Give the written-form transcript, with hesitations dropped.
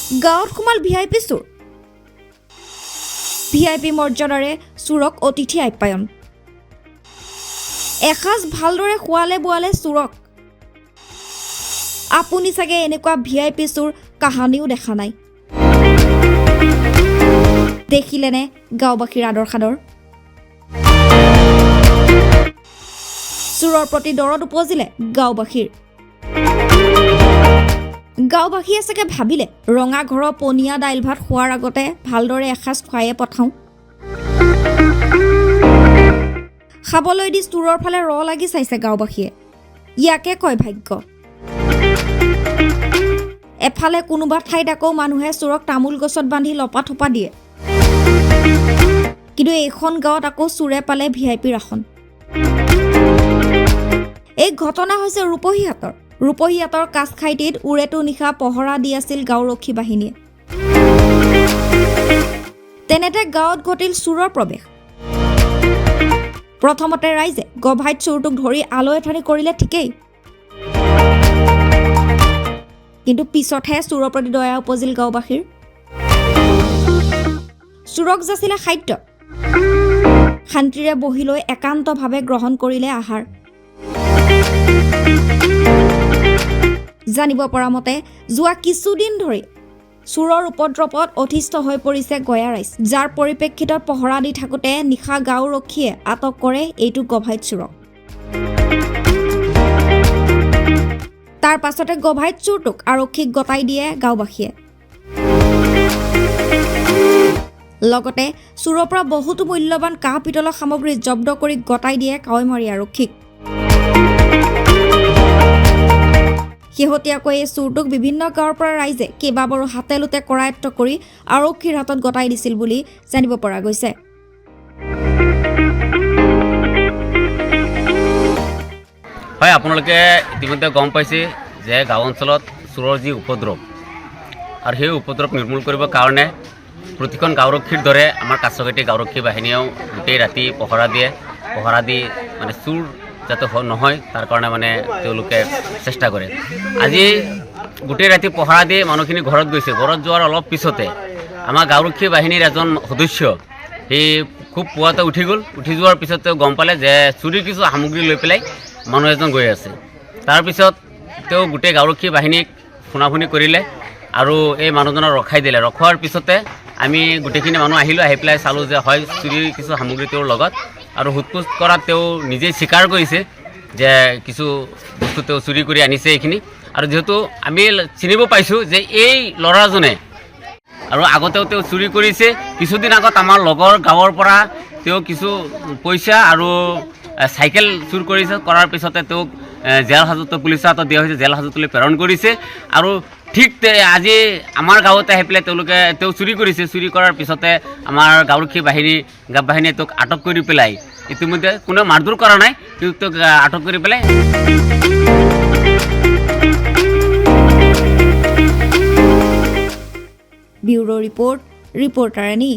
গাঁৱত সোমাল ভিআইপি চোৰ ভিআইপি মৰ্যাদাৰে চোৰক অতিথি আপ্যায়ন এসাজ ভালদৰে খোৱালে বোৱালে চোৰক আপুনি চাগে এনেকুৱা ভিআইপি চোৰ কাহানিও দেখা নাই দেখিলেনে গাঁওবাসীৰ আদৰ সাদৰ চোৰৰ প্ৰতি দৰদ উপজিলে গাঁওবাসীৰ গাঁওবাসীয়ে চাগে ভাবিলে ৰঙা ঘৰৰ পনীয়া দাইল ভাত খোৱাৰ আগতে ভালদৰে এসাজ খুৱায়ে পঠাওঁ খাবলৈ দি চোৰৰ ফালে ৰ লাগি চাইছে গাঁওবাসীয়ে ইয়াকে কয় ভাগ্য এফালে কোনোবা ঠাইত আকৌ মানুহে চোৰক তামোল গছত বান্ধি লপা থপা দিয়ে কিন্তু এইখন গাঁৱত আকৌ চোৰে পালে ভিআইপি ৰাখন এই ঘটনা হৈছে ৰূপহীহাটৰ কাছখাইটিত উৰেটো নিশা পহৰা দি আছিল গাঁওৰক্ষী বাহিনীয়ে তেনেতে গাঁৱত ঘটিল চোৰৰ প্ৰৱেশ প্ৰথমতে ৰাইজে গভাইত চোৰটোক ধৰি আলৈ-আথানি কৰিলে ঠিকেই কিন্তু পিছতহে চোৰৰ প্ৰতি দয়া উপজিল গাঁওবাসীৰ চোৰক যাচিলে খাদ্য শান্তিৰে বহি লৈ একান্তভাৱে গ্ৰহণ কৰিলে আহাৰ জানিব পৰা মতে যোৱা কিছুদিন ধৰি চোৰৰ উপদ্ৰৱত অতিষ্ঠ হৈ পৰিছে গয়া ৰাইজ যাৰ পৰিপ্ৰেক্ষিতত পহৰা দি থাকোঁতে নিশা গাঁওৰক্ষীয়ে আটক কৰে এইটো গভাইত চোৰক তাৰ পাছতে গভাইত চোৰটোক আৰক্ষীক গতাই দিয়ে গাঁওবাসীয়ে লগতে চোৰৰ পৰা বহুতো মূল্যৱান কাঁহ পিতলৰ সামগ্ৰী জব্দ কৰি গতাই দিয়ে কাৱৈমাৰী আৰক্ষীক শেহতীয়াকৈ এই চোৰটোক বিভিন্ন গাঁৱৰ পৰা ৰাইজে কেইবাবাৰো হাতেলোতে কৰায়ত্ব কৰি আৰক্ষীৰ হাতত গতাই দিছিল বুলি জানিব পৰা গৈছে হয় আপোনালোকে ইতিমধ্যে গম পাইছে যে গাঁও অঞ্চলত চোৰৰ যি উপদ্ৰৱ আৰু সেই উপদ্ৰৱ নিৰ্মূল কৰিবৰ কাৰণে প্ৰতিখন গাঁওৰক্ষীৰ দৰে আমাৰ কাছখাইটি গাঁওৰক্ষী বাহিনীয়েও গোটেই ৰাতি পহৰা দি মানে চোৰ যাতে নহয় তাৰ কাৰণে মানে তেওঁলোকে চেষ্টা কৰে আজি গোটেই ৰাতি পহৰা দি মানুহখিনি ঘৰত গৈছে ঘৰত যোৱাৰ অলপ পিছতে আমাৰ গাঁওৰক্ষী বাহিনীৰ এজন সদস্য সি খুব পুৱাতে উঠি যোৱাৰ পিছত তেওঁ গম পালে যে চুৰিৰ কিছু সামগ্ৰী লৈ পেলাই মানুহ এজন গৈ আছে তাৰপিছত তেওঁ গোটেই গাঁওৰক্ষী বাহিনীক ফোনাফোনি কৰিলে আৰু এই মানুহজনক ৰখোৱাৰ পিছতে আমি গোটেইখিনি মানুহ আহিলোঁ আহি পেলাই চালোঁ যে হয় চুৰিৰ কিছু সামগ্ৰী তেওঁৰ লগত আৰু সোধপোছ কৰাত তেওঁ নিজেই স্বীকাৰ কৰিছে যে কিছু বস্তু তেওঁ চুৰি কৰি আনিছে এইখিনি আৰু যিহেতু আমি চিনিব পাইছোঁ যে এই ল'ৰাজনে আৰু আগতেও তেওঁ চুৰি কৰিছে কিছুদিন আগত আমাৰ লগৰ গাঁৱৰ পৰা তেওঁ কিছু পইচা আৰু চাইকেল চুৰ কৰাৰ পিছতে তেওঁক জেল হাজতত পুলিচৰ হাতত দিয়া হৈছে জেল হাজতলৈ প্ৰেৰণ কৰিছে আৰু ঠিক আজি আমাৰ গাঁৱতে আহি পেলাই তেওঁ চুৰি কৰিছে চুৰি কৰাৰ পিছতে আমাৰ গাঁওৰক্ষী বাহিনীয়ে তেওঁক আটক কৰি পেলাই ইতিমধ্যে কোনো মাৰধৰ কৰা নাই কিন্তু তেওঁক আটক কৰি পেলাই ব্যুৰো ৰিপৰ্টাৰ ৰাণী।